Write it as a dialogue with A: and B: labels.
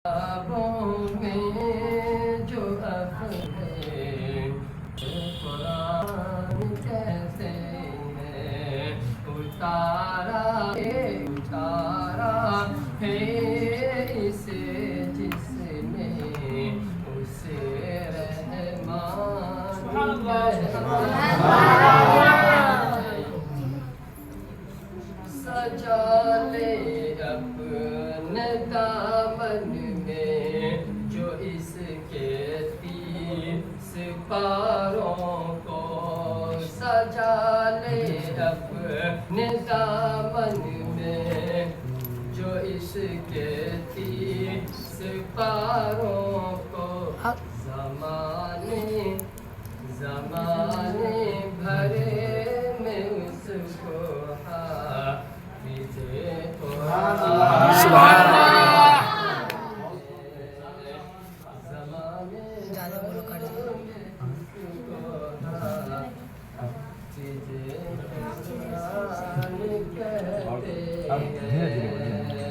A: किताबों में जो अपने कुरान कैसे है उतारा है इसे जिसने उसे सजा ले अपने दामन में जो इसके 30 पारों को सजा ले अपने दामन में जो इसके 30 पारों को ज़माने भरे में उसको
B: धीरे धीरे